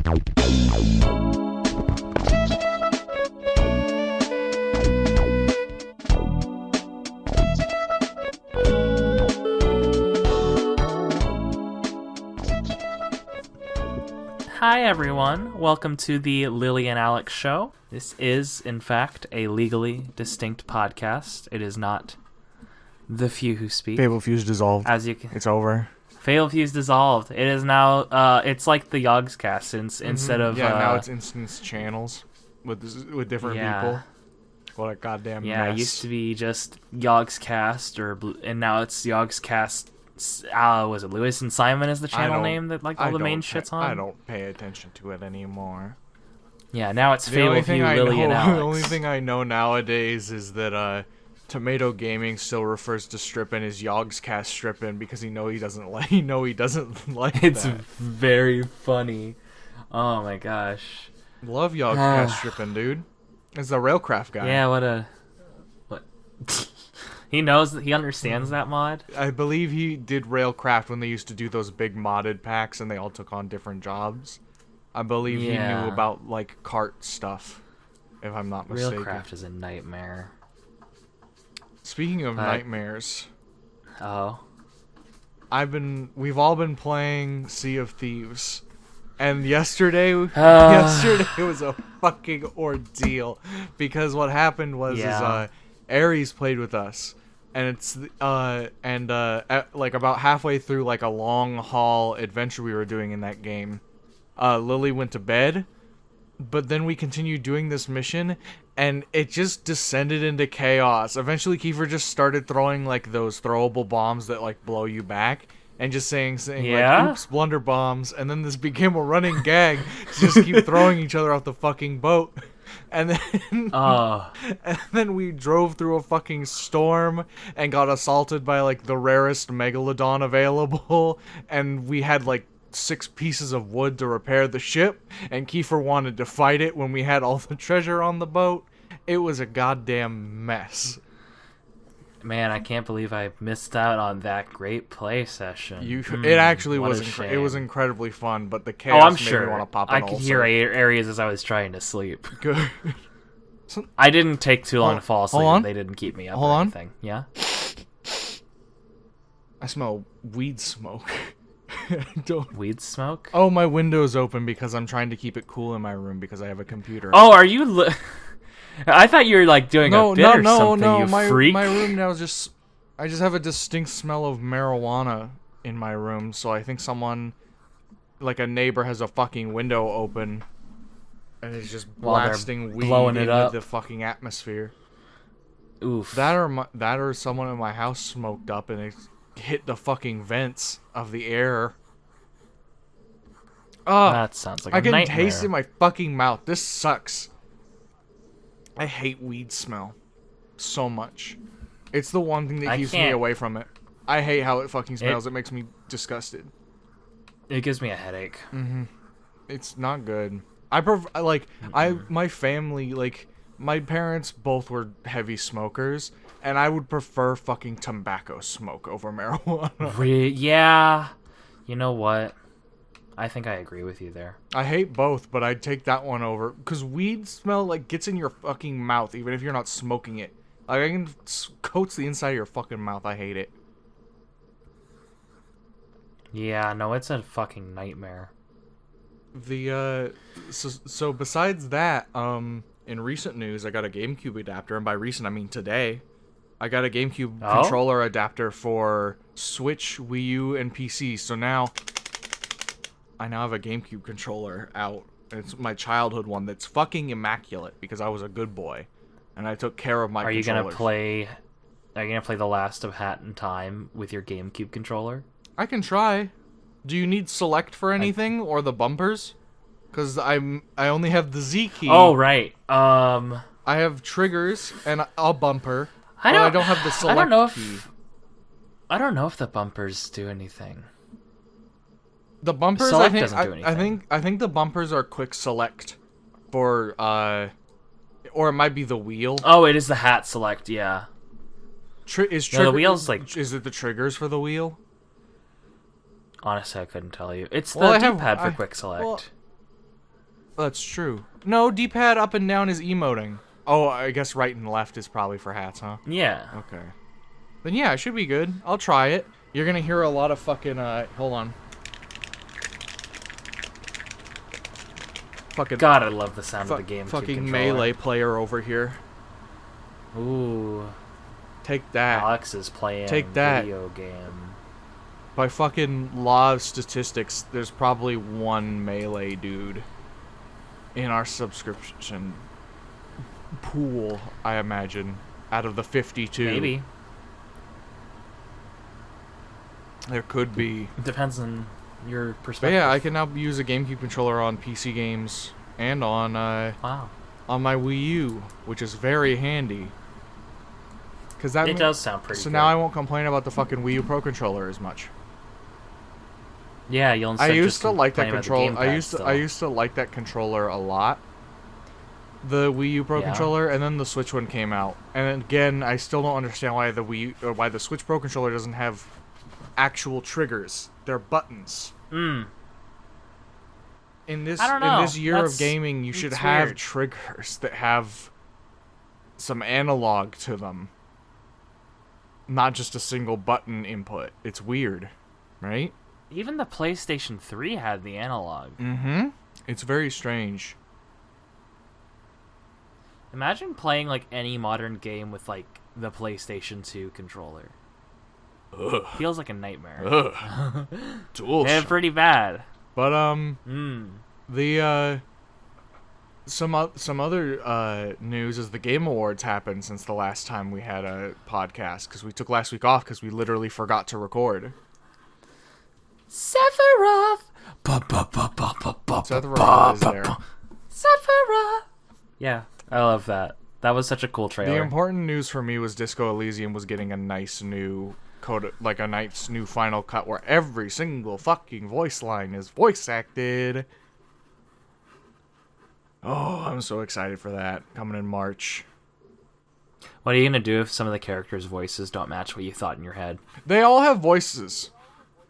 Hi everyone, welcome to the Lily and Alex show. This is, in fact, a legally distinct podcast. It is not The Few Who Speak. Fable Few's dissolved. As you can... It's over. Fable Few's dissolved. It is now, it's like the Yogscast instead of... Yeah, now it's instance channels with different people. What a goddamn mess. It used to be just Yogscast, and now it's Yogscast... was it Lewis and Simon is the channel name that like all the main shit's on? I don't pay attention to it anymore. Yeah, now it's Fable Few, Lily and Alex. The only thing I know nowadays is that Tomato Gaming still refers to Strippin as Yogscast Strippin because he doesn't like it's that. Very funny. Oh my gosh. Love Yogscast Strippin, dude. It's the Railcraft guy. Yeah, what He understands that mod? I believe he did Railcraft when they used to do those big modded packs and they all took on different jobs. I believe he knew about, like, cart stuff, if I'm not mistaken. Railcraft is a nightmare. Speaking of nightmares... Oh? We've all been playing Sea of Thieves. And yesterday was a fucking ordeal. Because what happened was Aries played with us. And it's like about halfway through like a long haul adventure we were doing in that game, Lily went to bed, but then we continued doing this mission, and it just descended into chaos. Eventually, Kiefer just started throwing like those throwable bombs that like blow you back, and just saying like "oops, blunder bombs," and then this became a running gag to just keep throwing each other off the fucking boat. And then we drove through a fucking storm and got assaulted by like the rarest megalodon available, and we had like 6 pieces of wood to repair the ship, and Kiefer wanted to fight it when we had all the treasure on the boat. It was a goddamn mess. Man, I can't believe I missed out on that great play session. It actually was it was incredibly fun, but the chaos made me want to pop an I could hear areas as I was trying to sleep. Good. I didn't take too long to fall asleep. Hold on. They didn't keep me up Hold or on. anything. Yeah? I smell weed smoke. Weed smoke? Oh, my window's open because I'm trying to keep it cool in my room because I have a computer. Oh, are you... I thought you were like doing a bit or something, you freak. My room now is I just have a distinct smell of marijuana in my room, so I think someone, like a neighbor, has a fucking window open and is just blasting weed into the fucking atmosphere. Oof. That or someone in my house smoked up and it hit the fucking vents of the air. Oh, that sounds like a nightmare. I can taste it in my fucking mouth. This sucks. I hate weed smell so much. It's the one thing that keeps me away from it. I hate how it fucking smells. It makes me disgusted. It gives me a headache. It's not good. My family, like, my parents both were heavy smokers, and I would prefer fucking tobacco smoke over marijuana. Yeah. You know what? I think I agree with you there. I hate both, but I'd take that one over. Because weed smell, like, gets in your fucking mouth, even if you're not smoking it. Like, I can coats the inside of your fucking mouth. I hate it. Yeah, no, it's a fucking nightmare. So besides that, in recent news, I got a GameCube adapter, and by recent, I mean today. I got a GameCube controller adapter for Switch, Wii U, and PC, so now... I now have a GameCube controller out. It's my childhood one that's fucking immaculate because I was a good boy and I took care of my controllers. Are you gonna play The Last of Hat in Time with your GameCube controller? I can try. Do you need select for anything or the bumpers? Because I only have the Z key. Oh right. I have triggers and a bumper. I don't have the select key. I don't know if the bumpers do anything. The bumpers, select doesn't do anything. I think the bumpers are quick select for or it might be the wheel. Oh, it is the hat select, yeah. The wheel's like... Is it the triggers for the wheel? Honestly, I couldn't tell you. It's the D-pad for quick select. That's true. No, D-pad up and down is emoting. Oh, I guess right and left is probably for hats, huh? Yeah. Okay. Then yeah, it should be good. I'll try it. You're gonna hear a lot of fucking, hold on. Fucking... God, I love the sound of the game. Fucking Melee player over here. Ooh. Take that. Alex is playing video game. By fucking law of statistics, there's probably one Melee dude in our subscription pool, I imagine, out of the 52. Maybe. There could be. Depends on your perspective. But yeah, I can now use a GameCube controller on PC games and on wow. on my Wii U, which is very handy. Cause that does sound pretty so good. now I won't complain about the fucking Wii U Pro controller as much. Yeah, you'll instead I used just to like that complain about the controller. gamepad I used to like that controller a lot. The Wii U Pro controller, and then the Switch one came out. And again, I still don't understand why why the Switch Pro controller doesn't have actual triggers. They're buttons. Mm. In this year That's, of gaming, you should have triggers that have some analog to them. Not just a single button input. It's weird, right? Even the PlayStation 3 had the analog. Mm-hmm. It's very strange. Imagine playing like any modern game with like the PlayStation 2 controller. Ugh. Feels like a nightmare. Ugh. Yeah, pretty bad. But the some other news is the Game Awards happened since the last time we had a podcast, because we took last week off because we literally forgot to record. Sephiroth. Sephiroth is there. Sephiroth. Yeah, I love that. That was such a cool trailer. The important news for me was Disco Elysium was getting a nice new a nice new Final Cut where every single fucking voice line is voice acted. Oh, I'm so excited for that, coming in March. What are you gonna do if some of the characters' voices don't match what you thought in your head? They all have voices.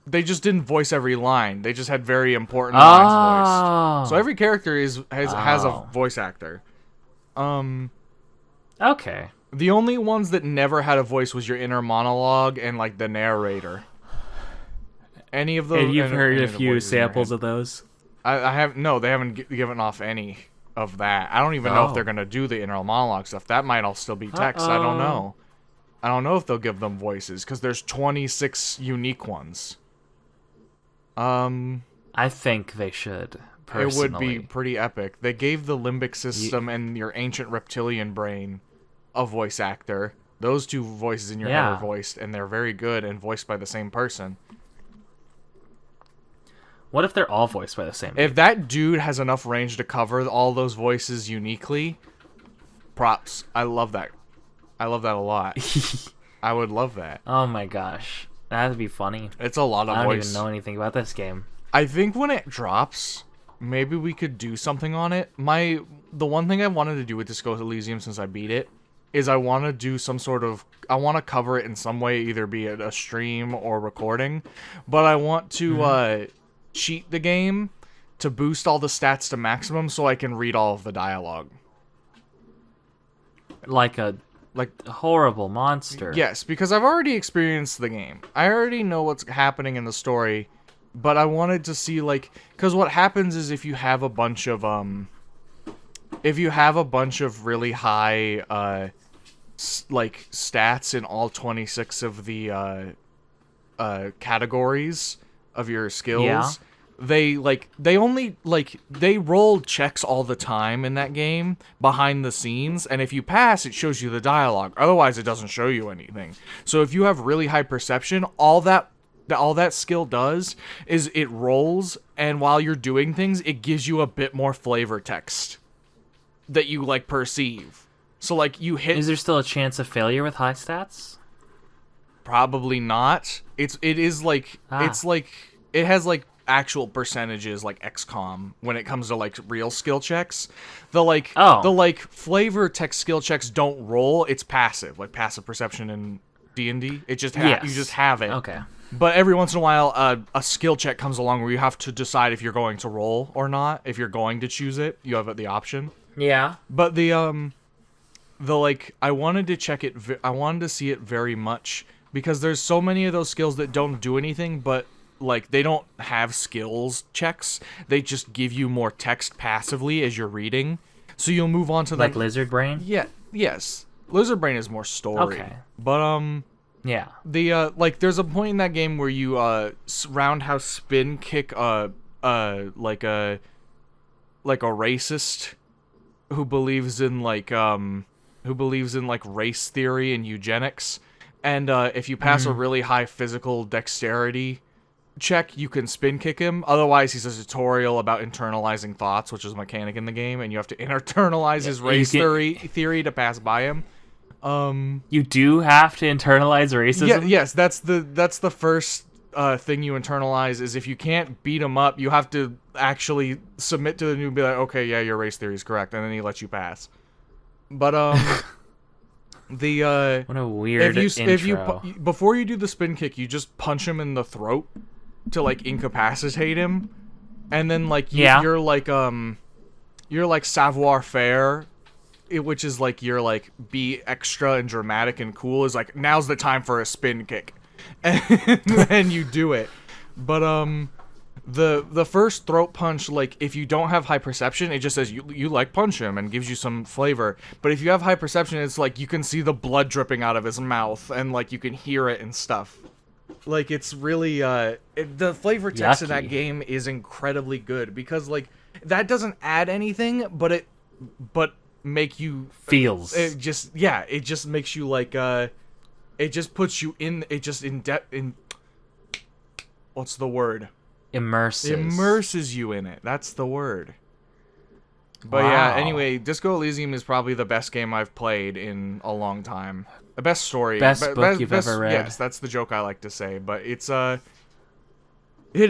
They just didn't voice every line. They just had very important lines voiced. So every character has a voice actor. Okay. The only ones that never had a voice was your inner monologue and like the narrator. Any of those. And you've heard a few samples of those? I have no. They haven't given off any of that. I don't even know if they're gonna do the inner monologue stuff. That might all still be text. I don't know. I don't know if they'll give them voices because there's 26 unique ones. I think they should. Personally. It would be pretty epic. They gave the limbic system and your ancient reptilian brain a voice actor. Those two voices in your head are voiced, and they're very good and voiced by the same person. What if they're all voiced by the same? If that dude has enough range to cover all those voices uniquely, props. I love that. I love that a lot. I would love that. Oh my gosh. That'd be funny. It's a lot of voice. I don't even know anything about this game. I think when it drops, maybe we could do something on it. The one thing I wanted to do with Disco Elysium since I beat it is I want to do some sort of... I want to cover it in some way, either be it a stream or recording. But I want to cheat the game to boost all the stats to maximum so I can read all of the dialogue. Like a horrible monster. Yes, because I've already experienced the game. I already know what's happening in the story, but I wanted to see, like, because what happens is if you have a bunch of really high like stats in all 26 of the categories of your skills, they roll checks all the time in that game behind the scenes, and if you pass, it shows you the dialogue. Otherwise, it doesn't show you anything. So if you have really high perception, all that skill does is it rolls, and while you're doing things, it gives you a bit more flavor text that you like perceive. So like you hit. Is there still a chance of failure with high stats? Probably not. It has like actual percentages like XCOM when it comes to like real skill checks. The flavor text skill checks don't roll. It's passive, like passive perception in D&D. It just you just have it. Okay. But every once in a while, a skill check comes along where you have to decide if you're going to roll or not. If you're going to choose it, you have the option. Yeah. But I wanted to check it. I wanted to see it very much because there's so many of those skills that don't do anything, but like they don't have skills checks. They just give you more text passively as you're reading. So you'll move on to like Lizard Brain. Yeah. Yes. Lizard Brain is more story. Okay. But yeah. There's a point in that game where you roundhouse spin kick like a racist who believes in race theory and eugenics, and if you pass a really high physical dexterity check, you can spin kick him. Otherwise, he's a tutorial about internalizing thoughts, which is a mechanic in the game, and you have to internalize his race theory to pass by him. You do have to internalize racism? Yeah, yes, that's the first thing you internalize is if you can't beat him up, you have to actually submit to the new and be like, okay, yeah, your race theory is correct, and then he lets you pass. But what a weird intro. Before you do the spin kick, you just punch him in the throat to like incapacitate him, and then like you're like savoir faire, which is like you're like be extra and dramatic and cool, is like now's the time for a spin kick, and then you do it. But the first throat punch, like if you don't have high perception, it just says you like punch him and gives you some flavor. But if you have high perception, it's like you can see the blood dripping out of his mouth and like you can hear it and stuff. Like it's really the flavor text in that game is incredibly good because like that doesn't add anything, but make you it just makes you like it just puts you in what's the word? Immerses you in it. That's the word. But yeah, anyway, Disco Elysium is probably the best game I've played in a long time. The best story. Best book you've ever read. Yes, that's the joke I like to say. But it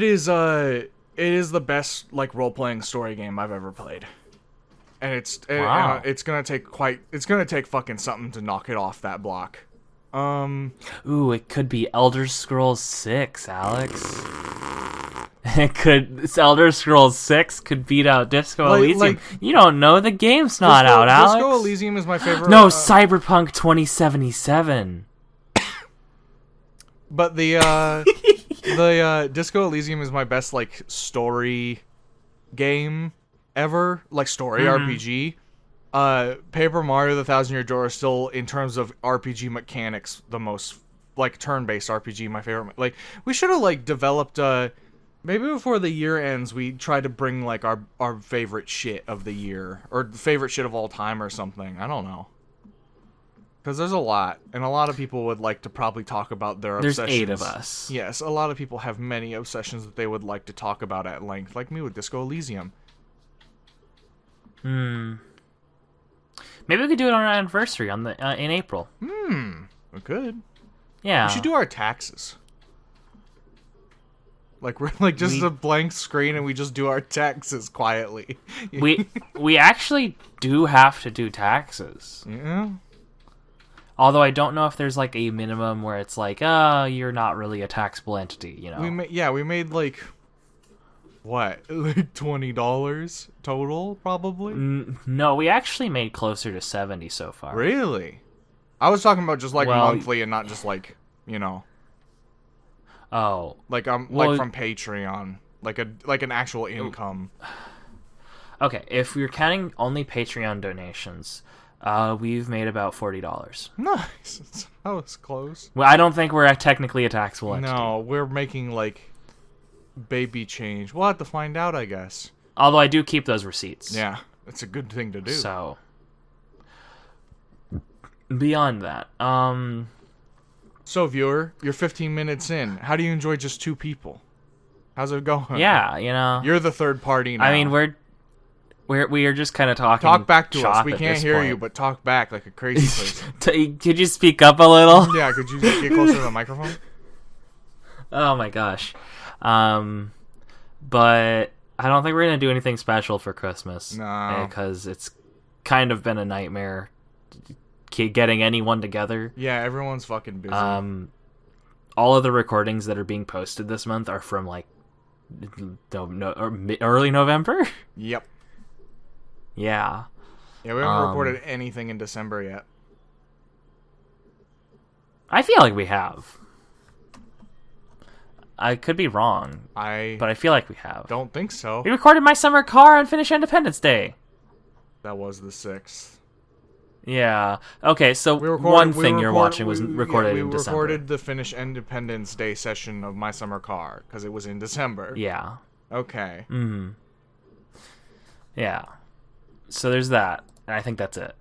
is the best like role playing story game I've ever played. And it's gonna take fucking something to knock it off that block. Ooh, it could be Elder Scrolls 6, Alex. Elder Scrolls 6 could beat out Disco Elysium. You don't know, the game's not out, Alex. Disco Elysium is my favorite. No, Cyberpunk 2077. But the Disco Elysium is my best like story game ever, like story RPG. Paper Mario: The Thousand Year Door is still, in terms of RPG mechanics, the most like turn-based RPG. My favorite. Like we should have like developed maybe before the year ends, we try to bring like our favorite shit of the year or favorite shit of all time or something. I don't know. Because there's a lot, and a lot of people would like to probably talk about their obsessions. There's 8 of us. Yes, a lot of people have many obsessions that they would like to talk about at length, like me with Disco Elysium. Maybe we could do it on our anniversary in April. We could. Yeah. We should do our taxes. Like we're like just a blank screen, and we just do our taxes quietly. we actually do have to do taxes. Yeah. Although I don't know if there's like a minimum where it's like, you're not really a taxable entity, you know. We made like what, like $20 total, probably. No, we actually made closer to 70 so far. Really? I was talking about just like monthly and not just like, you know. Oh, like like from Patreon, like an actual income. Okay, if we're counting only Patreon donations, we've made about $40. Nice. That was close. Well, I don't think we're technically a taxable entity. No, we're making like baby change. We'll have to find out, I guess. Although I do keep those receipts. Yeah, it's a good thing to do. So, beyond that, So, viewer, you're 15 minutes in. How do you enjoy just 2 people? How's it going? Yeah, you know. You're the third party now. I mean, we are just kind of talking. Talk back to us. We can't hear you, but talk back like a crazy person. Could you speak up a little? Yeah, could you get closer to the microphone? Oh my gosh. But I don't think we're going to do anything special for Christmas. No. Because it's kind of been a nightmare getting anyone together. Yeah, everyone's fucking busy. all of the recordings that are being posted this month are from like early November. Yep. Yeah. Yeah, we haven't recorded anything in December yet. I feel like we have. I could be wrong, but I feel like we have. Don't think so. We recorded My Summer Car and finished Independence Day. That was the 6th. Yeah. Okay, so one thing you're watching was recorded in December. We recorded the Finnish Independence Day session of My Summer Car, because it was in December. Yeah. Okay. Mm-hmm. Yeah. So there's that, and I think that's it.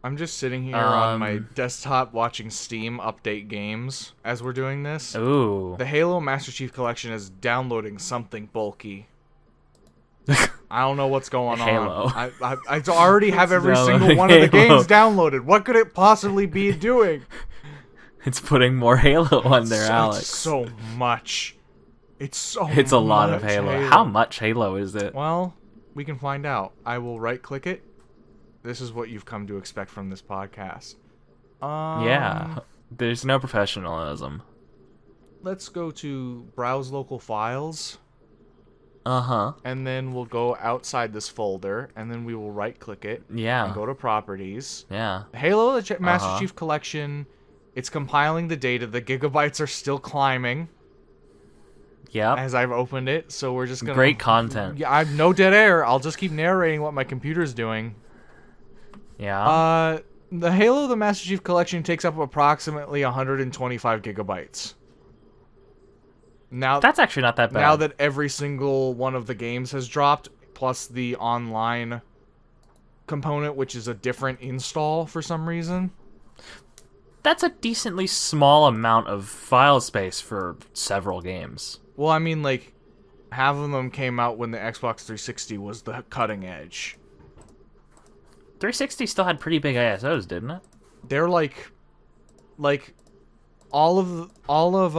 I'm just sitting here on my desktop watching Steam update games as we're doing this. Ooh. The Halo Master Chief Collection is downloading something bulky. I don't know what's going Halo. on. I already have every single one of the games downloaded. What could it possibly be doing? It's putting more Halo on there, Alex. It's so much. It's a lot of Halo. How much Halo is it? Well, we can find out. I will right-click it. This is what you've come to expect from this podcast. Yeah. There's no professionalism. Let's go to Browse Local Files. Uh-huh. And then we'll go outside this folder, and then we will right-click it. Yeah. And go to Properties. Yeah. Halo Master Chief Collection. It's compiling the data. The gigabytes are still climbing. Yep. As I've opened it, so we're just gonna... Great content. Yeah, I've no dead air. I'll just keep narrating what my computer's doing. Yeah. The Halo the Master Chief Collection takes up approximately 125 gigabytes. Now that's actually not that bad. Now that every single one of the games has dropped, plus the online component, which is a different install for some reason. That's a decently small amount of file space for several games. Well, I mean, like, half of them came out when the Xbox 360 was the cutting edge. 360 still had pretty big ISOs, didn't it? They're like all of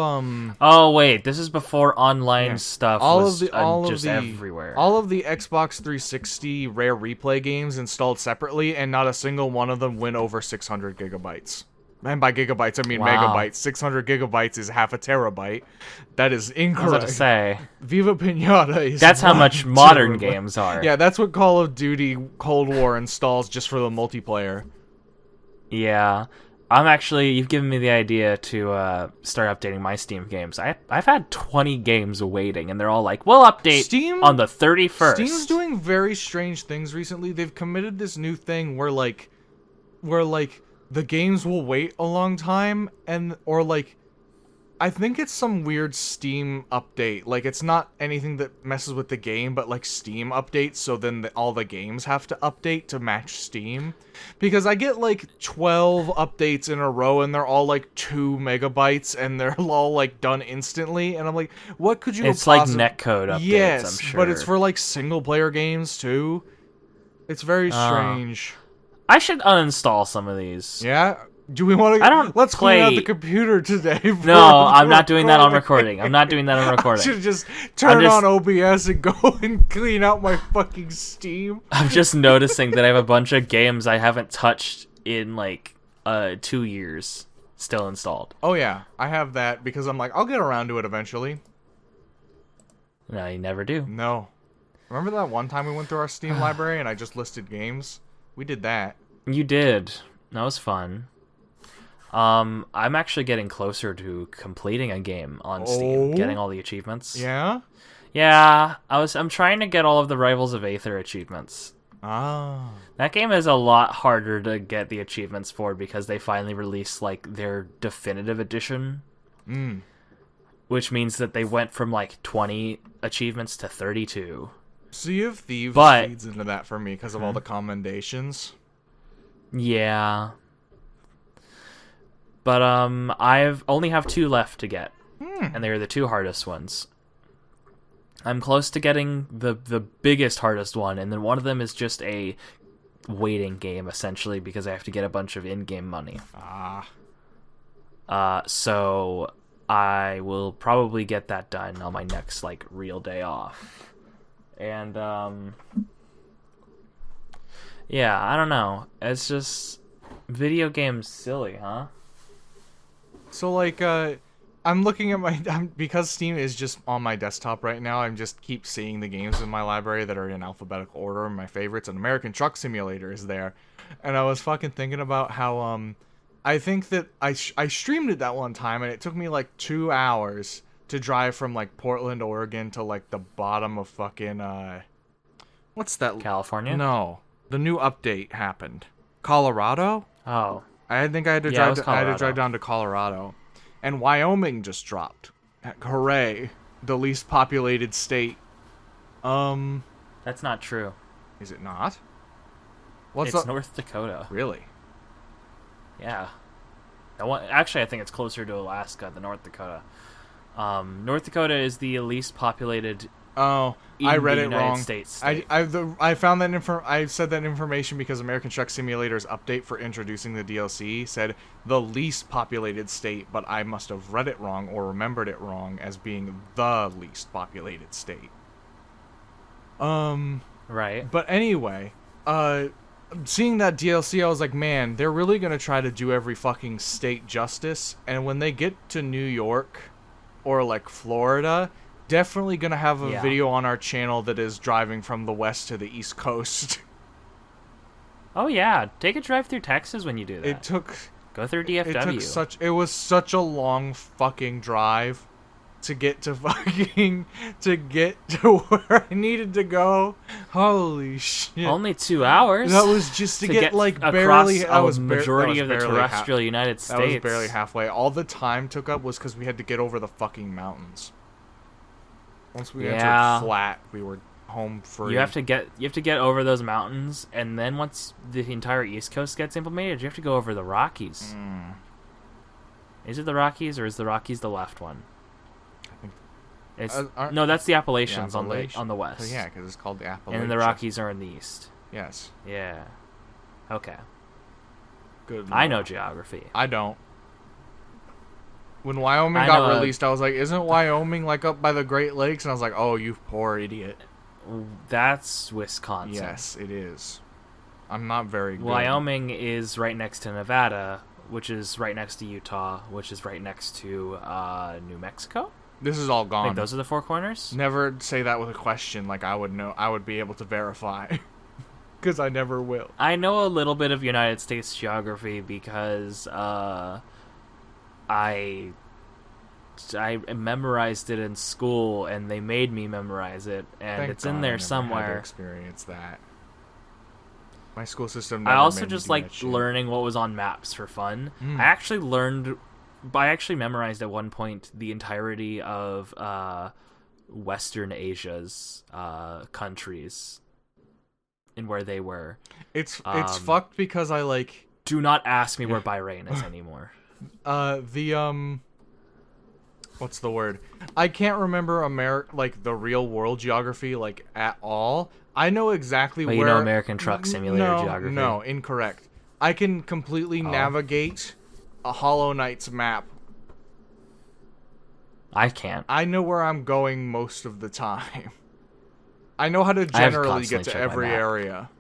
Oh wait, this is before online stuff was just everywhere. All of the Xbox 360 Rare Replay games installed separately, and not a single one of them went over 600 gigabytes. And by gigabytes, I mean megabytes. 600 gigabytes is half a terabyte. That is incorrect. I was about to say. Viva Pinata is... That's how much modern games are. Yeah, that's what Call of Duty Cold War installs just for the multiplayer. Yeah. you've given me the idea to start updating my Steam games. I've had 20 games waiting, and they're all like, we'll update Steam, on the 31st. Steam's doing very strange things recently. They've committed this new thing where the games will wait a long time, I think it's some weird Steam update. Like, it's not anything that messes with the game, but like Steam updates, so then all the games have to update to match Steam. Because I get like 12 updates in a row, and they're all like 2 megabytes, and they're all like done instantly, and I'm like, what could you It's like netcode updates, yes, I'm sure. But it's for like single player games too. It's very strange. I should uninstall some of these. Yeah? Do we want to... Let's clean out the computer today. No, I'm not doing that on recording. I'm not doing that on recording. I should just turn on OBS and go and clean out my fucking Steam. I'm just noticing that I have a bunch of games I haven't touched in like 2 years still installed. Oh yeah, I have that because I'm like, I'll get around to it eventually. No, you never do. No. Remember that one time we went through our Steam library and I just listed games? We did that. You did. That was fun. I'm actually getting closer to completing a game on Steam, getting all the achievements. Yeah? Yeah, I'm trying to get all of the Rivals of Aether achievements. Ah. That game is a lot harder to get the achievements for because they finally released like their definitive edition. Which means that they went from like 20 achievements to 32. Sea of Thieves feeds into that for me because of all the commendations. Yeah. But I've only have 2 left to get, and they're the 2 hardest ones. I'm close to getting the biggest, hardest one, and then one of them is just a waiting game, essentially, because I have to get a bunch of in-game money. So I will probably get that done on my next, like, real day off. And, yeah, I don't know. It's just... Video games silly, huh? So like I'm looking at because Steam is just on my desktop right now. I'm just keep seeing the games in my library that are in alphabetical order. And my favorites, and American Truck Simulator is there, and I was fucking thinking about how I think that I streamed it that one time, and it took me like 2 hours to drive from like Portland, Oregon to like the bottom of fucking what's that? California? No, the new update happened. Colorado? Oh. I think I had to drive down to Colorado. And Wyoming just dropped. Hooray. The least populated state. That's not true. Is it not? It's North Dakota. Really? Yeah. Actually, I think it's closer to Alaska than North Dakota. North Dakota is the least populated. Oh, I read it wrong. States I found that I said that information because American Truck Simulator's update for introducing the DLC said the least populated state, but I must have read it wrong or remembered it wrong as being the least populated state. Right. But anyway, seeing that DLC, I was like, man, they're really gonna try to do every fucking state justice, and when they get to New York or like Florida, definitely gonna have a video on our channel that is driving from the west to the east coast. Oh yeah, take a drive through Texas when you do that. Go through DFW. It was such a long fucking drive to get to where I needed to go. Holy shit. Only 2 hours. That was just to get like barely across a majority of the terrestrial United States. That was barely halfway. All the time took up was because we had to get over the fucking mountains. Once we entered flat, we were home free. You have to get over those mountains, and then once the entire East Coast gets implemented, you have to go over the Rockies. Is it the Rockies, or is the Rockies the left one? I think no, that's the Appalachians on the west. Oh, yeah, because it's called the Appalachians. And then the Rockies are in the east. Yes. Yeah. Okay. Good. I know geography. I don't. When Wyoming got released, I was like, isn't Wyoming like up by the Great Lakes? And I was like, oh, you poor idiot. That's Wisconsin. Yes, it is. I'm not very good. Wyoming is right next to Nevada, which is right next to Utah, which is right next to New Mexico. This is all gone. Like those are the four corners? Never say that with a question like I would know. I would be able to verify. Because I never will. I know a little bit of United States geography because I memorized it in school, and they made me memorize it, and Thank it's God in there I never somewhere. Had to experience that. My school system. I also just liked learning what was on maps for fun. I actually memorized at one point the entirety of Western Asia's countries and where they were. It's fucked because I like. Do not ask me where Bahrain is anymore. What's the word? I can't remember the real world geography like at all. I know exactly where. You know American Truck Simulator geography. No, incorrect. I can completely navigate a Hollow Knight's map. I can't. I know where I'm going most of the time. I know how to generally get to every area.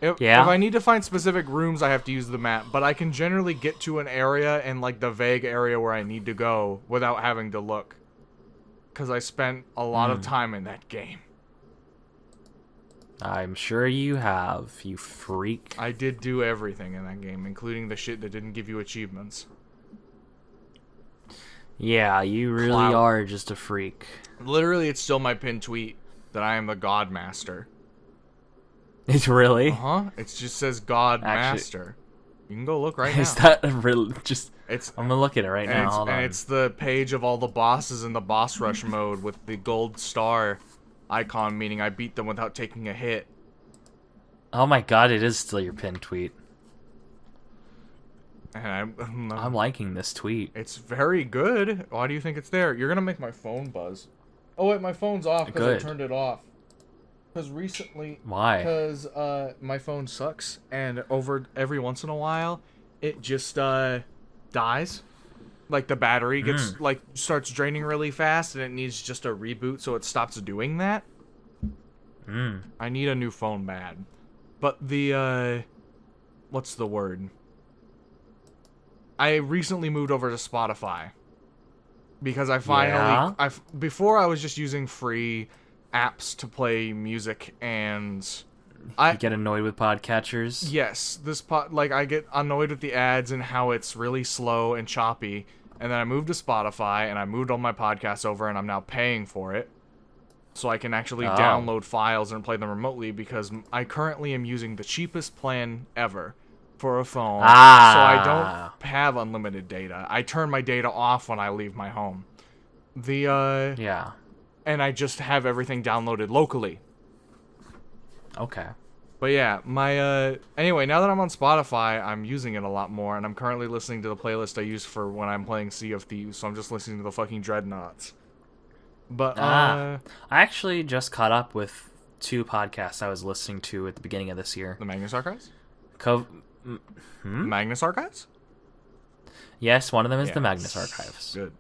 If I need to find specific rooms, I have to use the map, but I can generally get to an area and like the vague area where I need to go without having to look. Because I spent a lot of time in that game. I'm sure you have, you freak. I did do everything in that game, including the shit that didn't give you achievements. Yeah, you really are just a freak. Literally, it's still my pinned tweet that I am the God Master. It's really? It just says God Master. You can go look right now. Is that a real? I'm gonna look at it right now. Hold on. It's the page of all the bosses in the boss rush mode with the gold star icon, meaning I beat them without taking a hit. Oh my god! It is still your pinned tweet. And I'm liking this tweet. It's very good. Why do you think it's there? You're gonna make my phone buzz. Oh wait, my phone's off because I turned it off. Because recently... Why? Because my phone sucks, and every once in a while, it just dies. Like, the battery gets starts draining really fast, and it needs just a reboot, so it stops doing that. I need a new phone bad. But the, what's the word? I recently moved over to Spotify because I finally before I was just using free apps to play music, and you get annoyed with podcatchers. Yes, I get annoyed with the ads and how it's really slow and choppy. And then I moved to Spotify, and I moved all my podcasts over, and I'm now paying for it, so I can actually download files and play them remotely, because I currently am using the cheapest plan ever for a phone, so I don't have unlimited data. I turn my data off when I leave my home. And I just have everything downloaded locally. Okay. But yeah, anyway, now that I'm on Spotify, I'm using it a lot more, and I'm currently listening to the playlist I use for when I'm playing Sea of Thieves, so I'm just listening to the fucking Dreadnoughts. But, I actually just caught up with 2 podcasts I was listening to at the beginning of this year. The Magnus Archives? Magnus Archives? Yes, one of them is the Magnus Archives. Good.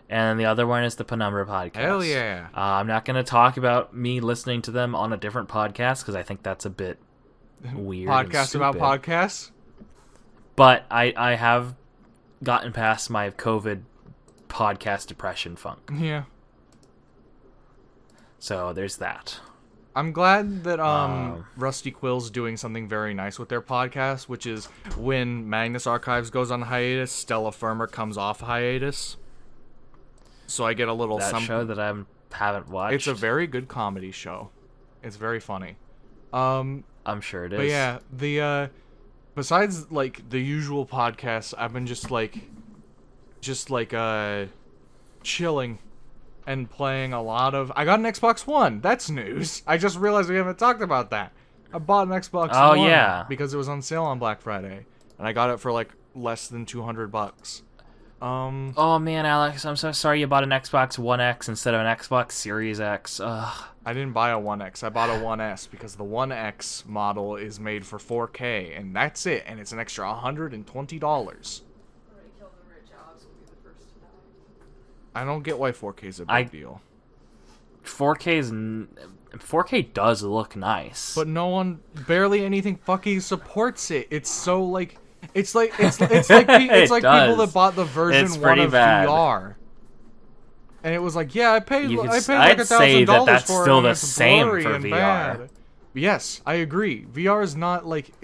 And the other one is the Penumbra podcast. Hell yeah. I'm not going to talk about me listening to them on a different podcast, because I think that's a bit weird. Podcast about podcasts? But I have gotten past my COVID podcast depression funk. Yeah. So there's that. I'm glad that Rusty Quill's doing something very nice with their podcast, which is when Magnus Archives goes on hiatus, Stella Firma comes off hiatus. So I get a little show that I haven't watched. It's a very good comedy show. It's very funny. I'm sure it is. But yeah, besides like the usual podcasts, I've been just chilling and playing a lot of. I got an Xbox One. That's news. I just realized we haven't talked about that. I bought an Xbox One because it was on sale on Black Friday, and I got it for like less than $200. Oh man, Alex, I'm so sorry you bought an Xbox One X instead of an Xbox Series X. Ugh. I didn't buy a One X. I bought a One S because the One X model is made for 4K, and that's it. And it's an extra $120. I don't get why 4K is a big deal. 4K does look nice, but barely anything fucking supports it. It's so like. It's like people that bought the version 1 of VR, and it was like, yeah, I paid like $1,000 for it. Still the same for VR. Bad. Yes, I agree. VR is not like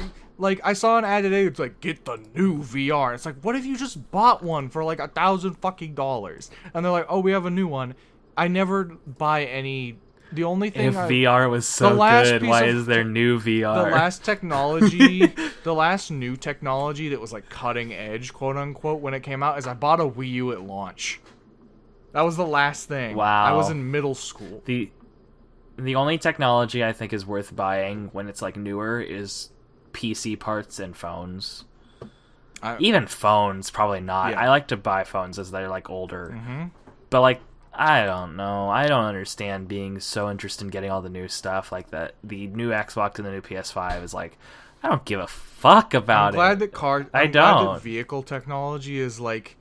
I saw an ad today. It's like, get the new VR. It's like, what if you just bought one for like $1,000 fucking dollars? And they're like, oh, we have a new one. I never buy any. The only thing VR was so good, why is there new VR? The last new technology that was like cutting edge, quote unquote, when it came out, is I bought a Wii U at launch. That was the last thing. Wow. I was in middle school. The only technology I think is worth buying when it's like newer is PC parts and phones. Even phones, probably not. Yeah. I like to buy phones as they're like older. Mm-hmm. But like, I don't know. I don't understand being so interested in getting all the new stuff like that. The new Xbox and the new PS5 is like, I don't give a fuck about it. I'm glad that vehicle technology is like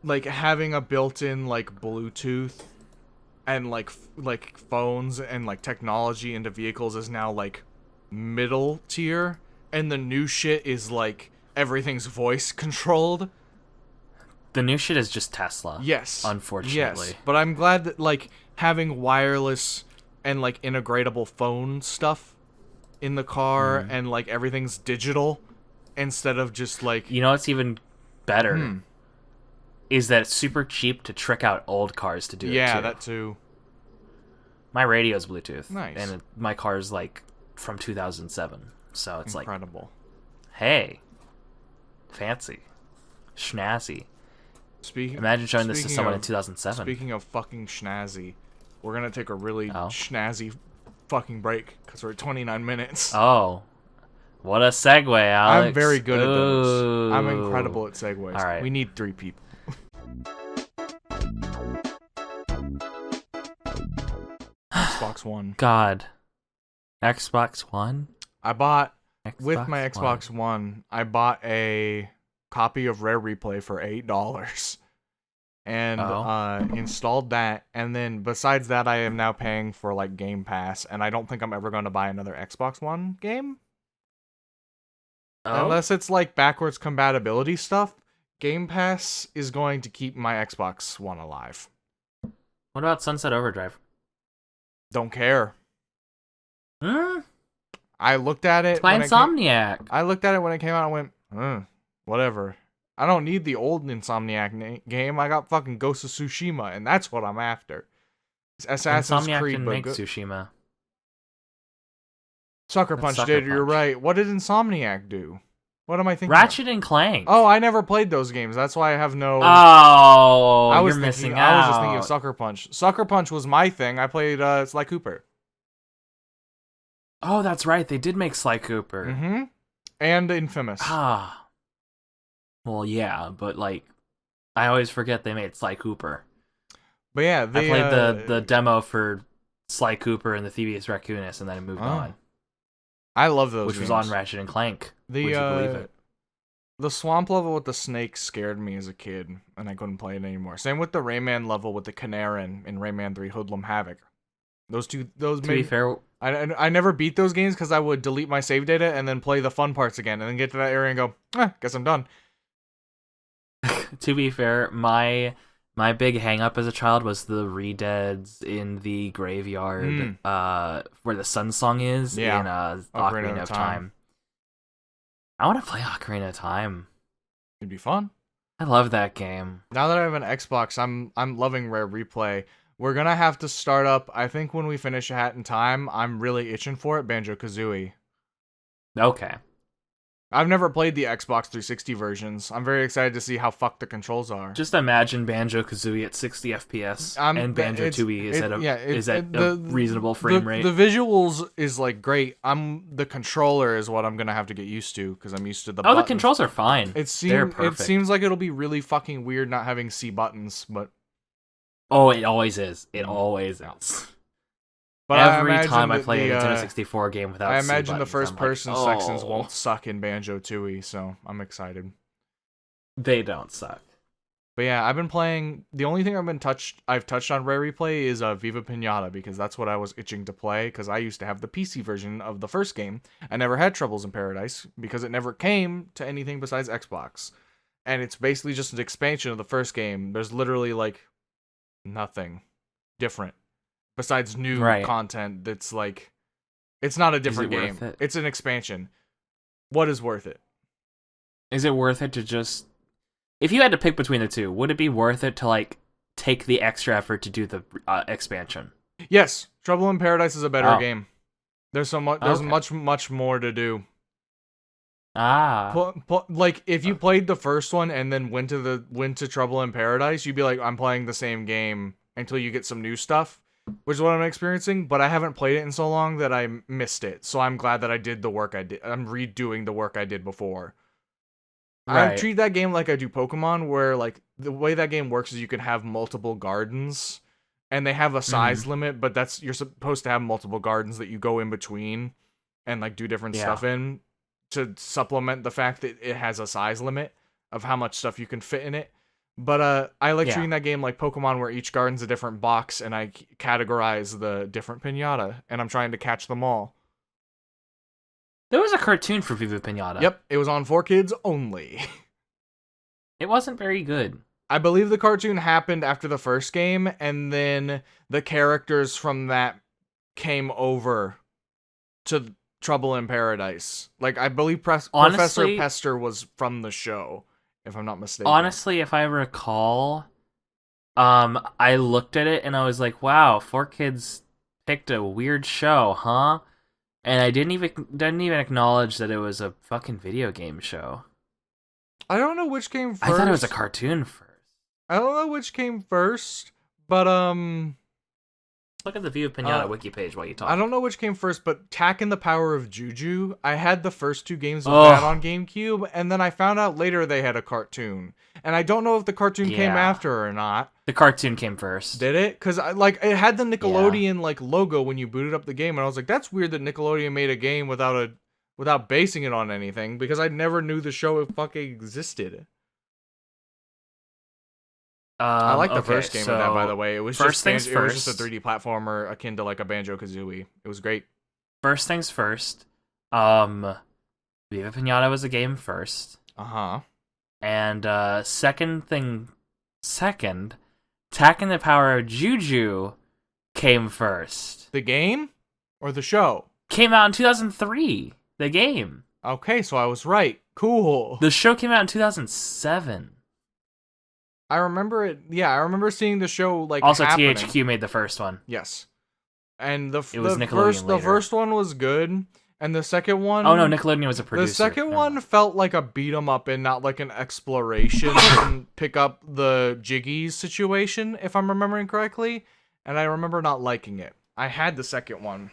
having a built-in like Bluetooth and like phones and like technology into vehicles is now like middle tier, and the new shit is like everything's voice controlled. The new shit is just Tesla. Yes. Unfortunately. Yes. But I'm glad that like having wireless and like integratable phone stuff in the car and like everything's digital instead of just like. You know what's even better? Is that it's super cheap to trick out old cars to do it too. Yeah, that too. My radio's Bluetooth. Nice. And my car's like from 2007. So it's incredible. Hey. Fancy. Schnazzy. Imagine showing this to someone in 2007. Speaking of fucking schnazzy, we're going to take a really schnazzy fucking break because we're at 29 minutes. Oh. What a segue, Alex. I'm very good at those. I'm incredible at segues. All right. We need 3 people. Xbox One. God. Xbox One? With my Xbox One, I bought a copy of Rare Replay for $8 and installed that, and then besides that I am now paying for like Game Pass, and I don't think I'm ever going to buy another Xbox One game unless it's like backwards compatibility stuff. Game Pass is going to keep my Xbox One alive. What about Sunset Overdrive? Don't care. Hmm? I looked at it. It's by Insomniac. I looked at it when it came out and went, whatever. I don't need the old Insomniac game. I got fucking Ghost of Tsushima, and that's what I'm after. It's Assassin's Insomniac Creed, didn't but make Tsushima. Sucker Punch did. You're right. What did Insomniac do? What am I thinking? Ratchet and Clank. Oh, I never played those games. That's why I have no. Oh, I was you're missing out. out. I was just thinking of Sucker Punch. Sucker Punch was my thing. I played Sly Cooper. Oh, that's right. They did make Sly Cooper. Mm-hmm. And Infamous. Ah. Well, yeah, but like, I always forget they made Sly Cooper. But yeah, I played the demo for Sly Cooper and the Thievius Raccoonus, and then I moved on. I love those. Which games. was on Ratchet and Clank. Would you believe it? The swamp level with the snakes scared me as a kid, and I couldn't play it anymore. Same with the Rayman level with the Canaran in Rayman 3 Hoodlum Havoc. Those to be fair, I never beat those games because I would delete my save data and then play the fun parts again, and then get to that area and go, guess I'm done. To be fair, my big hang up as a child was the re-deads in the graveyard where the Sun Song is in Ocarina of Time. I want to play Ocarina of Time. It'd be fun. I love that game. Now that I have an Xbox, I'm loving Rare Replay. We're gonna have to start up, I think when we finish A Hat in Time, I'm really itching for it, Banjo-Kazooie. Okay. I've never played the Xbox 360 versions. I'm very excited to see how fucked the controls are. Just imagine Banjo-Kazooie at 60 FPS and Banjo-Tooie is at a reasonable frame rate. The visuals is like great. The controller is what I'm gonna have to get used to because I'm used to the buttons. The controls are fine. They're perfect. It seems like it'll be really fucking weird not having C buttons, but oh, it always is. It always is. But every time I play a Nintendo 64 game without I imagine C the buttons, first-person sections won't suck in Banjo-Tooie, so I'm excited. They don't suck. But yeah, I've been playing. The only thing I've touched on Rare Replay is Viva Pinata because that's what I was itching to play. Because I used to have the PC version of the first game. I never had Troubles in Paradise because it never came to anything besides Xbox, and it's basically just an expansion of the first game. There's literally like nothing different besides new content. That's like, it's not a different game. It's an expansion. What is worth it? Is it worth it to just... If you had to pick between the two, would it be worth it to like take the extra effort to do the expansion? Yes, Trouble in Paradise is a better game. There's much more to do. Like if you played the first one and then went to Trouble in Paradise, you'd be like, I'm playing the same game until you get some new stuff, which is what I'm experiencing. But I haven't played it in so long that I missed it. So I'm glad that I did the work I did. I'm redoing the work I did before. I treat that game like I do Pokemon, where like the way that game works is you can have multiple gardens, and they have a size limit, but you're supposed to have multiple gardens that you go in between, and like do different stuff in, to supplement the fact that it has a size limit of how much stuff you can fit in it. But I like treating that game like Pokemon, where each garden's a different box, and I categorize the different pinata, and I'm trying to catch them all. There was a cartoon for Viva Pinata. Yep, it was on 4Kids only. It wasn't very good. I believe the cartoon happened after the first game, and then the characters from that came over to Trouble in Paradise. Like, I believe Professor Pester was from the show, if I'm not mistaken. Honestly, if I recall, I looked at it and I was like, wow, 4Kids picked a weird show, huh? And I didn't even acknowledge that it was a fucking video game show. I don't know which came first. I thought it was a cartoon first. I don't know which came first, but look at the Viva Pinata wiki page while you talk. I don't know which came first, but Tak and the Power of Juju. I had the first two games of that on GameCube, and then I found out later they had a cartoon. And I don't know if the cartoon came after or not. The cartoon came first. Did it? Because it had the Nickelodeon logo when you booted up the game, and I was like, that's weird that Nickelodeon made a game without basing it on anything, because I never knew the show fucking existed. I like the first game of that, by the way. It was just a 3D platformer akin to like a Banjo-Kazooie. It was great. First things first. Viva Pinata was a game first. Uh-huh. And second, Attacking the Power of Juju came first. The game or the show? Came out in 2003. The game. Okay, so I was right. Cool. The show came out in 2007. I remember it. Yeah, I remember seeing the show like also happening. THQ made the first one. Yes, and the Nickelodeon first one was good, and the second one. Oh no, Nickelodeon was a producer. The second one felt like a beat 'em up and not like an exploration and pick up the Jiggies situation, if I'm remembering correctly. And I remember not liking it. I had the second one,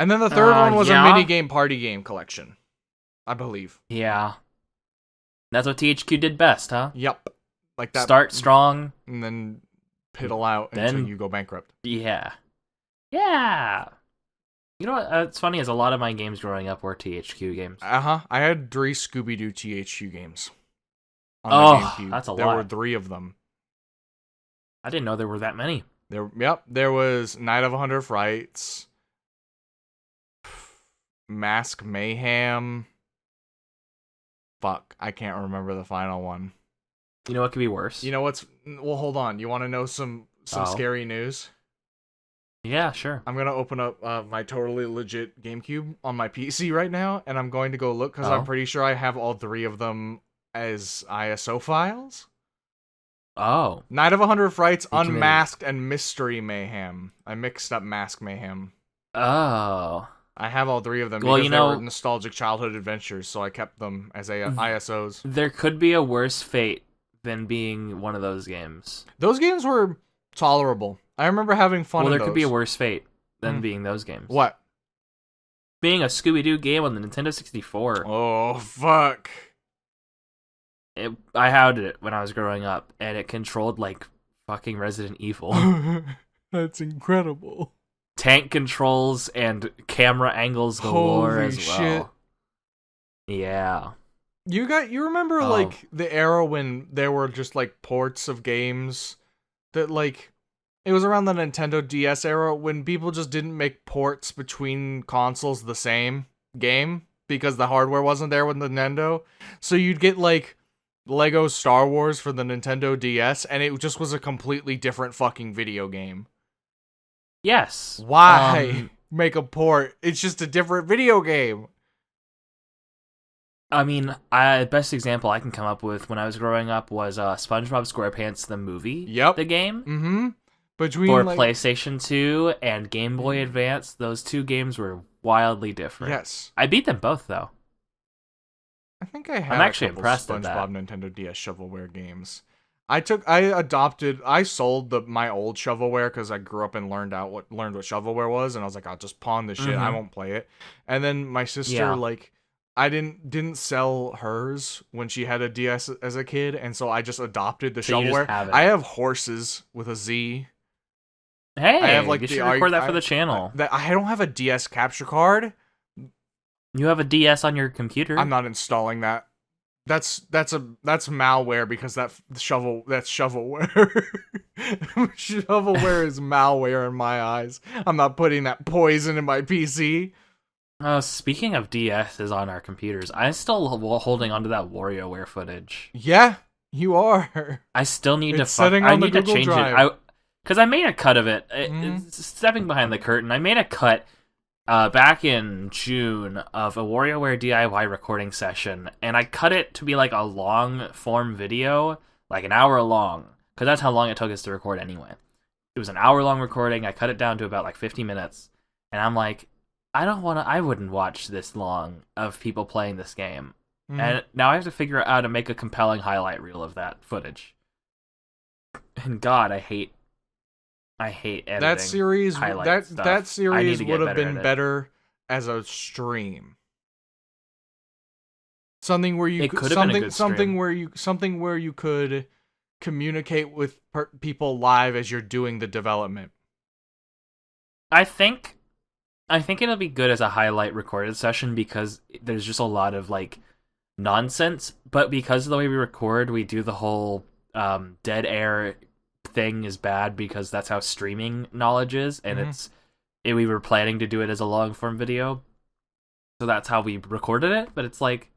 and then the third one was a mini game party game collection, I believe. Yeah, that's what THQ did best, huh? Yep. Like that. Start strong, and then piddle out until you go bankrupt. Yeah. Yeah. You know what? It's funny, is a lot of my games growing up were THQ games. I had 3 Scooby-Doo THQ games on the GameCube. That's a lot. There were 3 of them. I didn't know there were that many. There was Night of 100 Frights, Mask Mayhem. Fuck, I can't remember the final one. You know what could be worse? You know what's... Well, hold on. You want to know some scary news? Yeah, sure. I'm going to open up my totally legit GameCube on my PC right now, and I'm going to go look, because I'm pretty sure I have all 3 of them as ISO files. Oh. Night of 100 Frights, Unmasked, and Mystery Mayhem. I mixed up Mask Mayhem. Oh. I have all 3 of them because they were nostalgic childhood adventures, so I kept them as ISOs. There could be a worse fate than being one of those games. Those games were tolerable. I remember having fun with those. Well, there could be a worse fate than being those games. What? Being a Scooby-Doo game on the Nintendo 64. Oh, fuck. I had it when I was growing up, and it controlled like fucking Resident Evil. That's incredible. Tank controls and camera angles galore Holy as well. Shit. Yeah. You remember like the era when there were just like ports of games that like it was around the Nintendo DS era when people just didn't make ports between consoles the same game because the hardware wasn't there with Nintendo. So you'd get like Lego Star Wars for the Nintendo DS and it just was a completely different fucking video game. Yes. Why make a port? It's just a different video game. I mean, best example I can come up with when I was growing up was SpongeBob SquarePants the movie. Yep. The game. Mm-hmm. For PlayStation 2 and Game Boy Advance, those 2 games were wildly different. Yes. I beat them both, though. I think I have I'm actually a couple impressed SpongeBob at that. Nintendo DS shovelware games. I sold my old shovelware because I grew up and learned what shovelware was, and I was like, I'll just pawn this shit. I won't play it. And then my sister I didn't sell hers when she had a DS as a kid, and so I just adopted the shovelware. I have horses with a Z. Hey, I have, you should record that for the channel. I don't have a DS capture card. You have a DS on your computer. I'm not installing that. That's malware because that's shovelware. Shovelware is malware in my eyes. I'm not putting that poison in my PC. Speaking of DSs on our computers, I'm still holding onto that WarioWare footage. Yeah, you are. I still need I need to change it. Because I made a cut of it. Stepping behind the curtain, I made a cut back in June of a WarioWare DIY recording session, and I cut it to be like a long form video, like an hour long, because that's how long it took us to record anyway. It was an hour long recording. I cut it down to about like 50 minutes, and I'm like, I wouldn't watch this long of people playing this game. And now I have to figure out how to make a compelling highlight reel of that footage. And God, I hate editing. That series would have been better as a stream. Something where you something where you could communicate with people live as you're doing the development. I think it'll be good as a highlight recorded session because there's just a lot of like nonsense, but because of the way we record, we do the whole dead air thing is bad because that's how streaming knowledge is, and we were planning to do it as a long form video, so that's how we recorded it. But it's like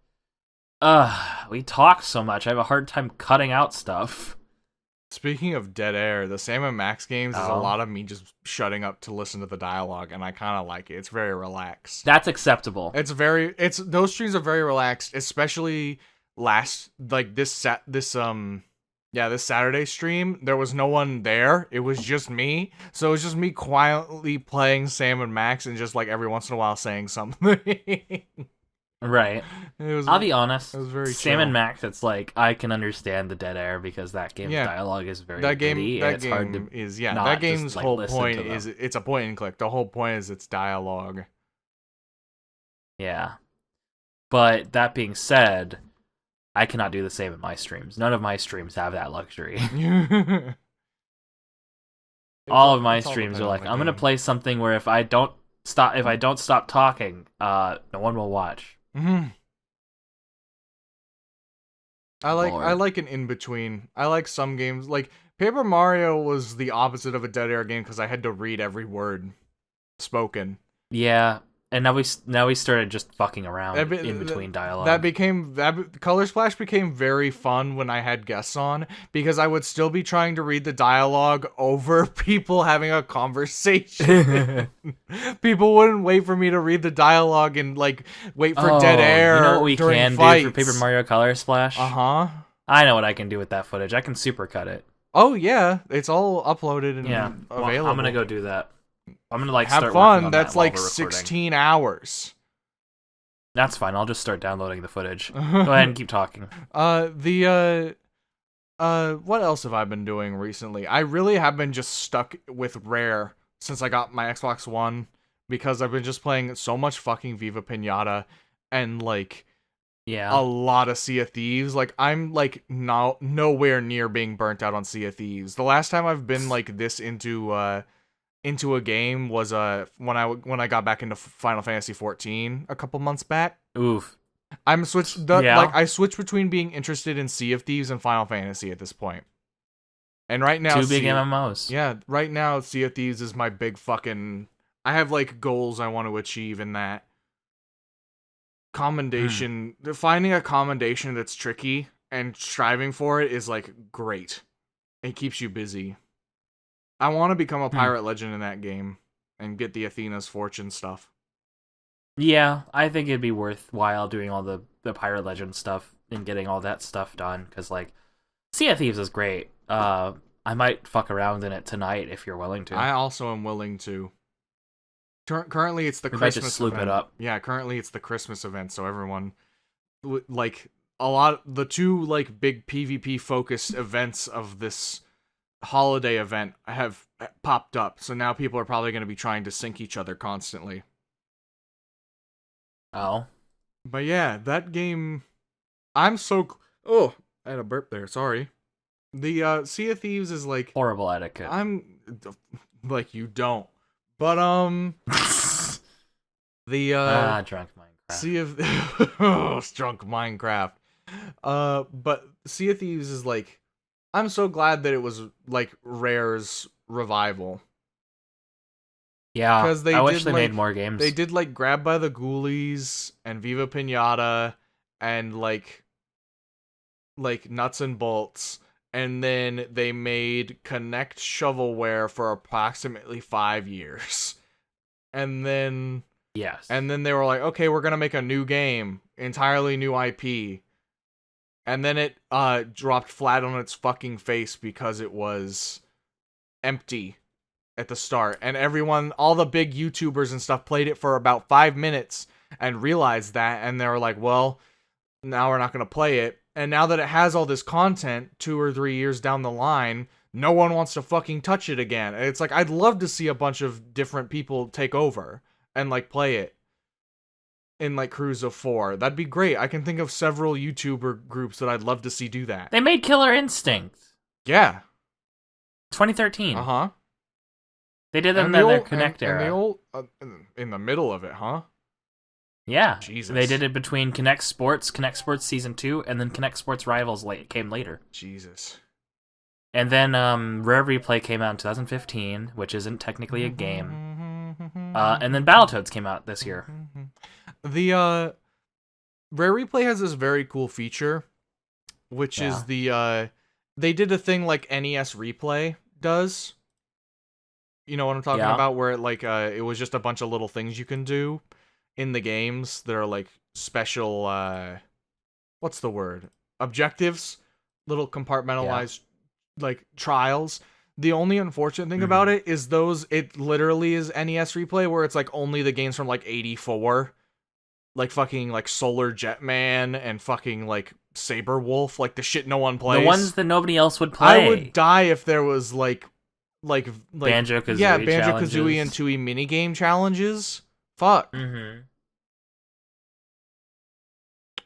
We talk so much. I have a hard time cutting out stuff. Speaking of dead air, the Sam & Max games is a Oh. lot of me just shutting up to listen to the dialogue, and I kind of like it. It's very relaxed. That's acceptable. Those streams are very relaxed, especially this Saturday stream. There was no one there. It was just me. So it was just me quietly playing Sam & Max and just like every once in a while saying something. Right. I'll be honest. It was very Sam chill. & Max, it's like I can understand the dead air because that game's dialogue is very witty, and it's hard to that game's just, like, whole listen point to them. is it's a point and click. The whole point is it's dialogue. Yeah. But that being said, I cannot do the same in my streams. None of my streams have that luxury. All of my streams are like, I'm gonna play something where if I don't stop talking, no one will watch. Mm-hmm. I Lord. like an in between. I like some games like Paper Mario was the opposite of a dead air game because I had to read every word spoken. Yeah, and now we started just fucking around in between dialogue. Color Splash became very fun when I had guests on because I would still be trying to read the dialogue over people having a conversation. People wouldn't wait for me to read the dialogue and like wait for dead air. You know what we can fights. do for Paper Mario Color Splash? Uh-huh. I know what I can do with that footage. I can supercut it. Oh yeah, it's all uploaded and available. Well, I'm gonna go do that. I'm gonna have start fun. working on That's that while like we're recording. 16 hours. That's fine. I'll just start downloading the footage. Go ahead and keep talking. What else have I been doing recently? I really have been just stuck with Rare since I got my Xbox One because I've been just playing so much fucking Viva Pinata and like a lot of Sea of Thieves. Like I'm like nowhere near being burnt out on Sea of Thieves. The last time I've been like this into a game was when I got back into Final Fantasy 14 a couple months back. Oof. I switched between being interested in Sea of Thieves and Final Fantasy at this point. And right now two big MMOs. Yeah, right now Sea of Thieves is my big fucking I have like goals I want to achieve in that. Commendation, finding a commendation that's tricky and striving for it is like great. It keeps you busy. I want to become a pirate legend in that game and get the Athena's Fortune stuff. Yeah, I think it'd be worthwhile doing all the pirate legend stuff and getting all that stuff done because like Sea of Thieves is great. I might fuck around in it tonight if you're willing to. I also am willing to. Currently, it's the we Christmas might just sloop event. it up. Yeah, currently it's the Christmas event, so everyone like the two like big PvP focused events of this holiday event have popped up. So now people are probably going to be trying to sync each other constantly. Oh. But yeah, that game I had a burp there. Sorry. The Sea of Thieves is like horrible etiquette. I'm like you don't. But drunk Minecraft. Sea of drunk Minecraft. But Sea of Thieves is like I'm so glad that it was like Rare's revival. Yeah, because I wish they made more games. They did like Grab by the Ghoulies and Viva Pinata and like Nuts and Bolts. And then they made Connect Shovelware for approximately 5 years. And then yes. And then they were like, okay, we're going to make a new game. Entirely new IP. And then it dropped flat on its fucking face because it was empty at the start. And all the big YouTubers and stuff played it for about 5 minutes and realized that. And they were like, well, now we're not going to play it. And now that it has all this content 2 or 3 years down the line, no one wants to fucking touch it again. And it's like, I'd love to see a bunch of different people take over and like play it in like crews of 4. That'd be great. I can think of several YouTuber groups that I'd love to see do that. They made Killer Instinct. Yeah. 2013. Uh-huh. They did that in their Connect era. In the middle of it, huh? Yeah, Jesus. They did it between Connect Sports Season 2, and then Connect Sports Rivals came later. Jesus. And then Rare Replay came out in 2015, which isn't technically a game. And then Battletoads came out this year. Rare Replay has this very cool feature, which is they did a thing like NES Replay does. You know what I'm talking about? Where it was just a bunch of little things you can do in the games that are like special. What's the word? Objectives, little compartmentalized like trials. The only unfortunate thing about it is it literally is NES Replay where it's like only the games from like 84, like fucking like Solar Jetman and fucking like Saber Wolf, like the shit no one plays. The ones that nobody else would play. I would die if there was like Banjo-Kazooie Banjo-Kazooie and Tooie minigame challenges. Fuck.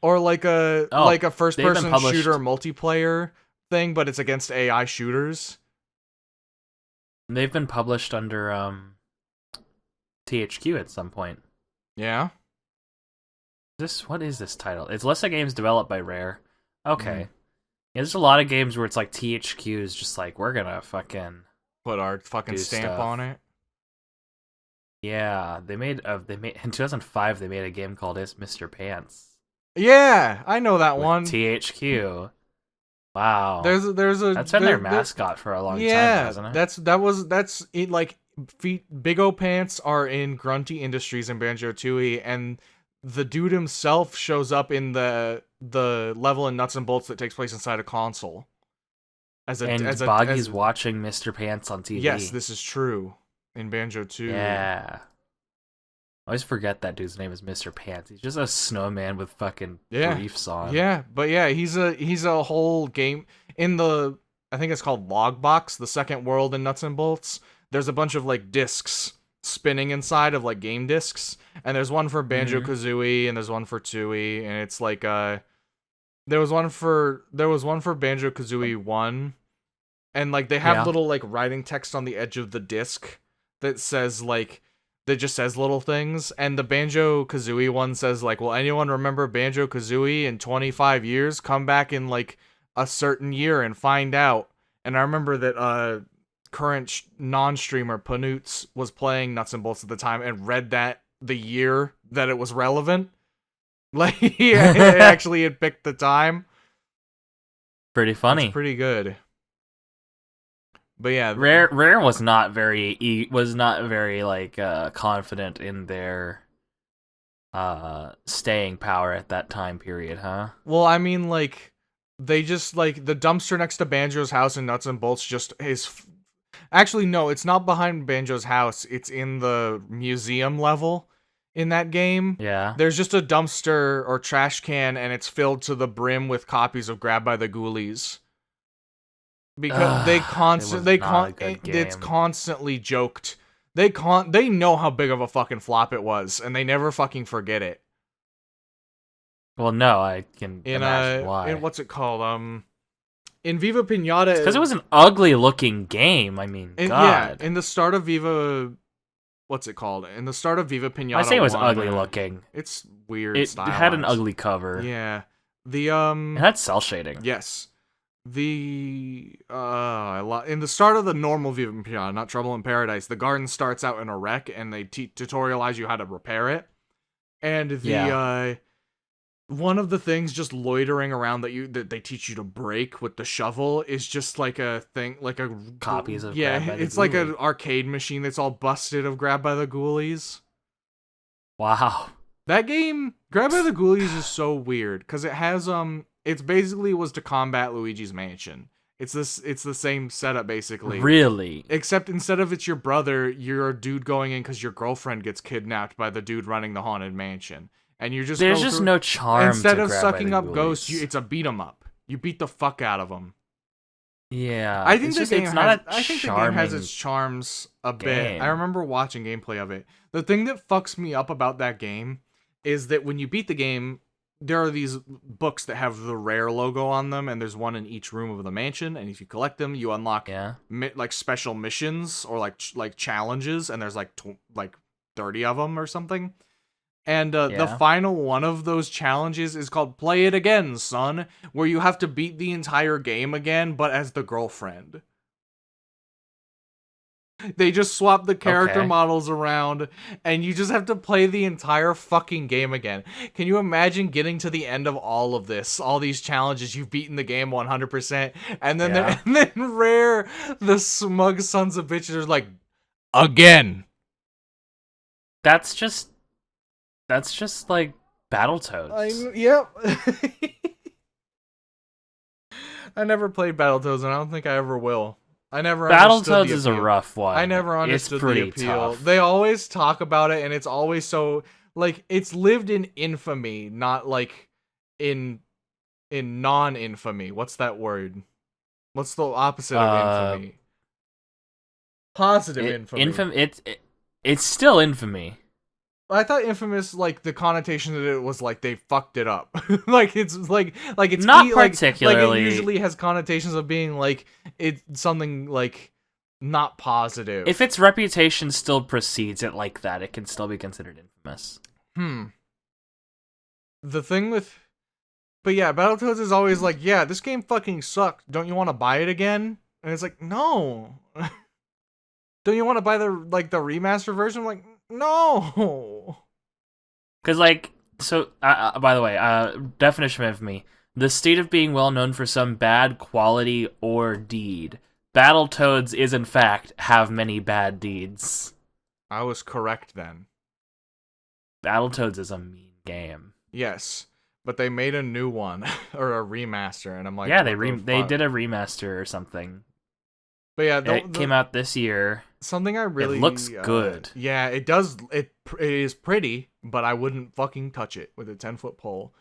Or like a first-person shooter multiplayer thing, but it's against AI shooters. They've been published under THQ at some point. Yeah. What is this title? It's list of games developed by Rare. Okay. Yeah, there's a lot of games where it's like THQ is just like, we're gonna fucking put our fucking stamp on it. Yeah, they made in 2005 they made a game called Mr. Pants. Yeah, I know that one. THQ. Wow. That's been their mascot for a long time, hasn't it? That's it. Like Big O Pants are in Grunty Industries and Banjo-Tooie, and the dude himself shows up in the level in Nuts and Bolts that takes place inside a console. Boggy's watching Mr. Pants on TV. Yes, this is true in Banjo-Tooie. Yeah. I always forget that dude's name is Mr. Pants. He's just a snowman with fucking briefs on. Yeah, but yeah, he's a whole game in the, I think it's called Logbox, the second world in Nuts and Bolts. There's a bunch of like discs spinning inside of like game discs, and there's one for Banjo-Kazooie and there's one for Tooie, and it's like there was one for Banjo-Kazooie 1, and like they have little like writing text on the edge of the disc that just says little things, and the Banjo-Kazooie one says like, will anyone remember Banjo-Kazooie in 25 years? Come back in like a certain year and find out. And I remember that current non-streamer Panoots was playing Nuts and Bolts at the time and read that the year that it was relevant. Like he actually had picked the time. Pretty funny. It's pretty good. But yeah, Rare was not very like confident in their staying power at that time period, huh? Well, I mean, like they just like the dumpster next to Banjo's house in Nuts and Bolts just is. Actually, no, it's not behind Banjo's house. It's in the museum level in that game. Yeah. There's just a dumpster or trash can, and it's filled to the brim with copies of Grab by the Ghoulies. Because it's constantly joked. They know how big of a fucking flop it was, and they never fucking forget it. Well, no, I can imagine why. In what's it called? In Viva Pinata, because it was an ugly looking game. I mean, God. Yeah, in the start of Viva, what's it called? In the start of Viva Pinata, I say it was ugly looking. It's weird. It had an ugly cover. Yeah, it had cell shading. Yes. In the start of the normal Viva Pinata, not Trouble in Paradise, the garden starts out in a wreck, and they tutorialize you how to repair it. And one of the things just loitering around that they teach you to break with the shovel is just like a thing, like a copies of it's like an arcade machine that's all busted of Grab by the Ghoulies. Wow, that game Grab by the Ghoulies is so weird because it has it's basically was to combat Luigi's Mansion. It's the same setup basically. Really? Except instead of it's your brother, you're a dude going in because your girlfriend gets kidnapped by the dude running the haunted mansion. And you there's no charm. Instead of sucking up ghosts, it's a beat 'em up. You beat the fuck out of them. Yeah, I think the game has its charms a bit. I remember watching gameplay of it. The thing that fucks me up about that game is that when you beat the game, there are these books that have the Rare logo on them, and there's one in each room of the mansion. And if you collect them, you unlock like special missions or like challenges, and there's like 30 of them or something. And the final one of those challenges is called Play It Again, Son, where you have to beat the entire game again, but as the girlfriend. They just swap the character Okay. models around, and you just have to play the entire fucking game again. Can you imagine getting to the end of all of this, all these challenges? You've beaten the game 100%, and then Yeah. and then Rare, the smug sons of bitches, are like, again. That's just like Battletoads. Yep. I never played Battletoads, and I don't think I ever will. I never understood Battletoads the is a appeal. rough one. I never understood it's pretty the appeal. tough. They always talk about it, and it's always so like it's lived in infamy, not like in non-infamy. What's that word? What's the opposite of infamy? Positive infamy. It's still infamy. I thought infamous, like the connotation that it was like they fucked it up. like it's Not particularly. Like it usually has connotations of being like it's something like not positive. If its reputation still precedes it like that, it can still be considered infamous. The thing with, but yeah, Battletoads is always like, yeah, this game fucking sucked. Don't you want to buy it again? And it's like, no. Don't you want to buy the remaster version? I'm like, no. Because, by the way, definition of me. The state of being well known for some bad quality or deed. Battletoads is, in fact, have many bad deeds. I was correct then. Battletoads is a mean game. Yes, but they made a new one, or a remaster, and I'm like... Yeah, they did a remaster or something. But yeah, it came out this year. Something I really... It looks good. Yeah, it does. It is pretty, but I wouldn't fucking touch it with a 10-foot pole.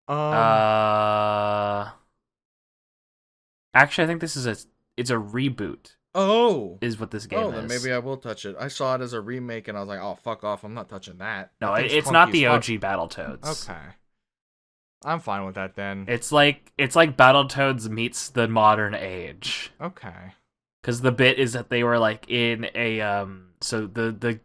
Actually, I think this is it's a reboot. Oh! Is what this game is. Then maybe I will touch it. I saw it as a remake, and I was like, oh, fuck off, I'm not touching that. No, it's not the OG Battletoads. Okay. I'm fine with that, then. It's like Battletoads meets the modern age. Okay. Because the bit is that they were like in a so the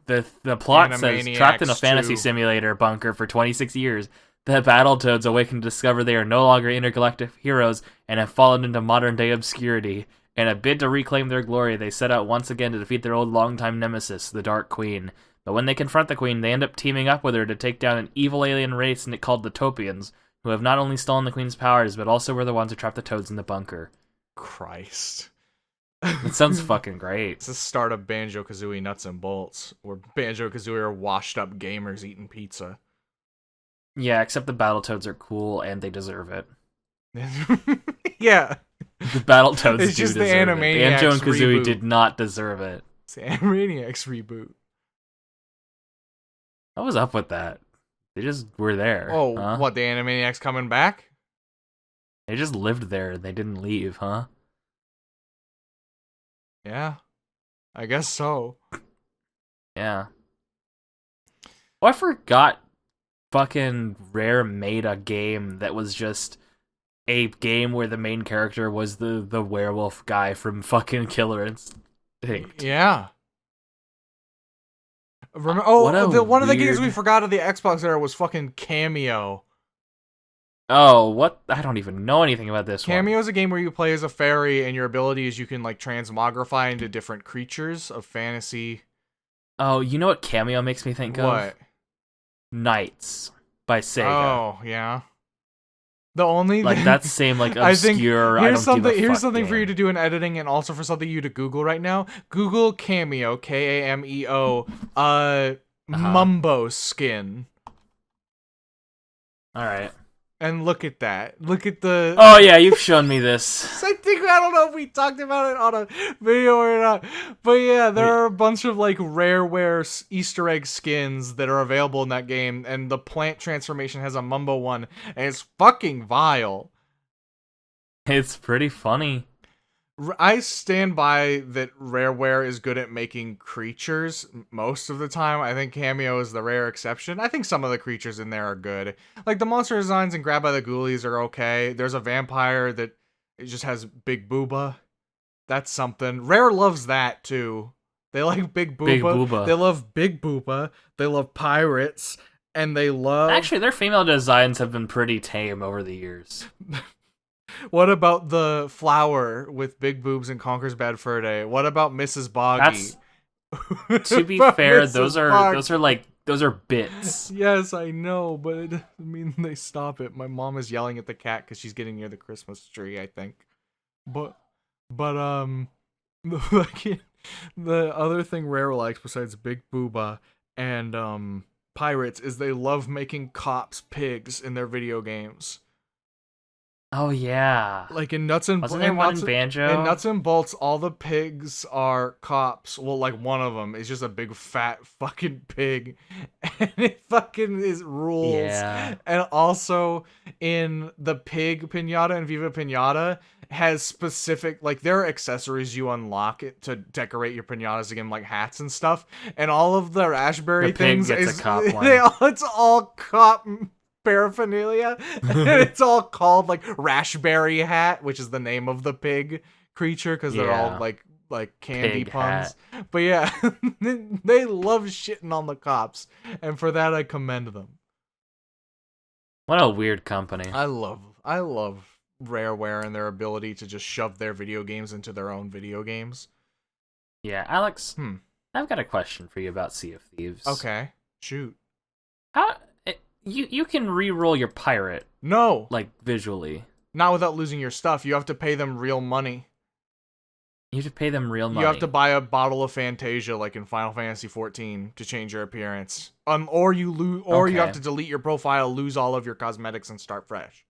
plot says trapped in a fantasy simulator bunker for 26 years, the Battletoads awaken to discover they are no longer intergalactic heroes and have fallen into modern day obscurity. In a bid to reclaim their glory, they set out once again to defeat their old longtime nemesis, the Dark Queen. But when they confront the Queen, they end up teaming up with her to take down an evil alien race called the Topians, who have not only stolen the Queen's powers, but also were the ones who trapped the Toads in the bunker. Christ. It sounds fucking great. It's the start of Banjo-Kazooie Nuts and Bolts, where Banjo-Kazooie are washed-up gamers eating pizza. Yeah, except the Battletoads are cool, and they deserve it. Yeah. The Battletoads it's do just deserve the it. Animaniacs Banjo and Kazooie reboot. did not deserve it. It's the Animaniacs reboot. What was up with that? They just were there. Oh, huh? What, the Animaniacs coming back? They just lived there and they didn't leave, huh? Yeah. I guess so. Yeah. Oh, I forgot fucking Rare made a game that was just a game where the main character was the werewolf guy from fucking Killer Instinct. Yeah. One of the games we forgot of the Xbox era was fucking Cameo. Oh, what? I don't even know anything about this one. Cameo is a game where you play as a fairy, and your ability is you can like transmogrify into different creatures of fantasy. Oh, you know what Cameo makes me think of? What? Knights by Sega. Oh, yeah. The only that same obscure. Here's something for you to do in editing, and also for something you to Google right now. Google Cameo, Kameo, Mumbo skin. All right. And look at that. Look at the... Oh, yeah, you've shown me this. I don't know if we talked about it on a video or not. But yeah, there are a bunch of like rareware Easter egg skins that are available in that game. And the plant transformation has a Mumbo one. And it's fucking vile. It's pretty funny. I stand by that Rareware is good at making creatures most of the time. I think Cameo is the rare exception. I think some of the creatures in there are good. Like the monster designs in Grab by the Ghoulies are okay. There's a vampire that it just has Big Booba. That's something. Rare loves that too. They like Big Booba. Big Booba. They love Big Booba. They love pirates. And they love... Actually, their female designs have been pretty tame over the years. What about the flower with big boobs and conquers Bad Fur Day? What about Mrs. Boggy? To be Fun fair, as those fuck. are bits. Yes, I know, but it doesn't mean they stop it. My mom is yelling at the cat because she's getting near the Christmas tree, I think. But the fucking the other thing Rare likes besides Big Booba and pirates is they love making cops pigs in their video games. Oh yeah. Like in Nuts and Wasn't there one in Banjo? In Nuts and Bolts, all the pigs are cops. Well, like one of them is just a big fat fucking pig, and it fucking is rules. Yeah. And also in the pig pinata and Viva Pinata has specific like there are accessories you unlock it to decorate your pinatas again, like hats and stuff. And all of the raspberry The pig things gets is a cop one. it's all cop paraphernalia, and it's all called like Raspberry Hat, which is the name of the pig creature because they're all like candy Pig puns. But yeah, they love shitting on the cops, and for that I commend them. What a weird company. I love Rareware and their ability to just shove their video games into their own video games. Yeah, Alex. I've got a question for you about Sea of Thieves. Okay, shoot. How you can re-roll your pirate? No, like visually. Not without losing your stuff. You have to pay them real money. You have to pay them real money. You have to buy a bottle of Fantasia, like in Final Fantasy XIV, to change your appearance. Or you lose, or you have to delete your profile, lose all of your cosmetics, and start fresh.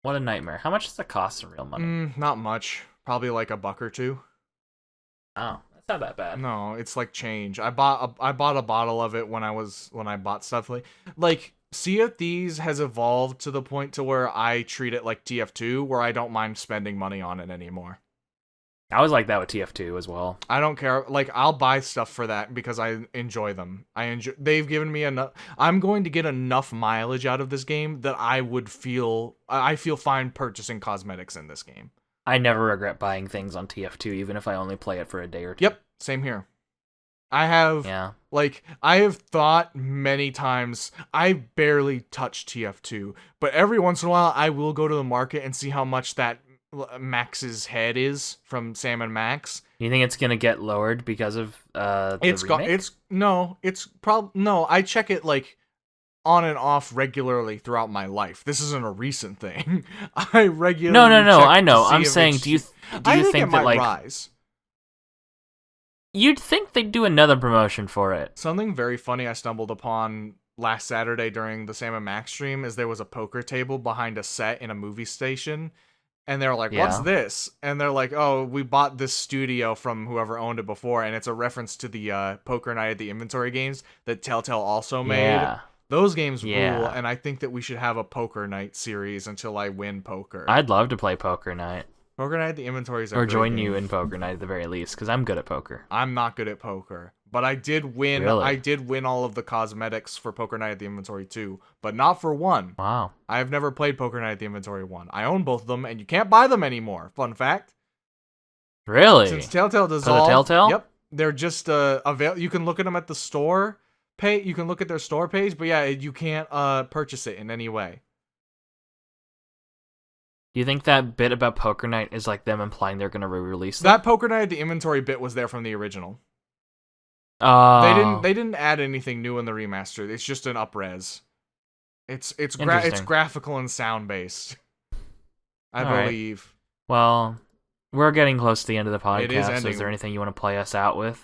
What a nightmare! How much does that cost in real money? Not much. Probably like $1 or $2. Oh, that's not that bad. No, it's like change. I bought a bottle of it when I bought stuff like Sea of Thieves has evolved to the point to where I treat it like TF2, where I don't mind spending money on it anymore. I was like that with TF2 as well. I don't care. Like, I'll buy stuff for that because I enjoy them. They've given me enough. I'm going to get enough mileage out of this game that I feel fine purchasing cosmetics in this game. I never regret buying things on TF2, even if I only play it for a day or two. Yep, same here. I have thought many times, I barely touch TF2, but every once in a while I will go to the market and see how much that Max's head is from Sam and Max. You think it's gonna get lowered because of the remake? I check it like on and off regularly throughout my life. This isn't a recent thing. I regularly No, check I know. to see I'm if saying, it's- do you I think think it that might like rise? You'd think they'd do another promotion for it. Something very funny I stumbled upon last Saturday during the Sam and Max stream is there was a poker table behind a set in a movie station. And they're like, what's this? And they're like, oh, we bought this studio from whoever owned it before. And it's a reference to the Poker Night at the Inventory games that Telltale also made. Yeah. Those games rule, and I think that we should have a Poker Night series until I win poker. I'd love to play Poker Night. Poker Night at the Inventory is a Or great join game. you in Poker Night at the very least, because I'm good at poker. I'm not good at poker. But I did win. Really? I did win all of the cosmetics for Poker Night at the Inventory 2, but not for 1. Wow. I have never played Poker Night at the Inventory 1. I own both of them, and you can't buy them anymore. Fun fact. Really? Since Telltale does all. Telltale? Yep. They're just you can look at them at the store page. You can look at their store page, but yeah, you can't purchase it in any way. Do you think that bit about Poker Night is like them implying they're going to re-release them? That Poker Night at the Inventory bit was there from the original. Oh. They didn't add anything new in the remaster. It's just an up-res. It's Interesting. graphical and sound based. I All believe. Right. Well, we're getting close to the end of the podcast. It is So ending. is there anything you want to play us out with?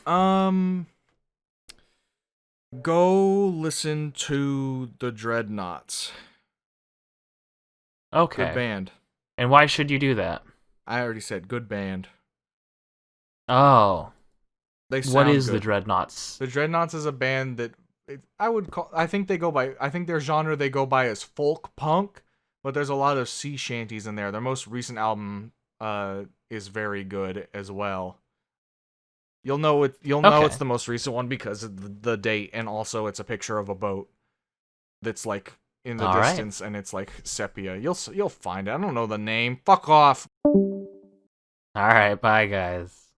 Go listen to the Dreadnoughts. Okay. Good band. And why should you do that? I already said good band. Oh. They sound What is good. the Dreadnoughts? The Dreadnoughts is a band that I think their genre they go by as folk punk, but there's a lot of sea shanties in there. Their most recent album is very good as well. You'll know it's the most recent one because of the date, and also it's a picture of a boat that's like in the distance, and it's like sepia. You'll find it. I don't know the name. Fuck off. All right, bye guys.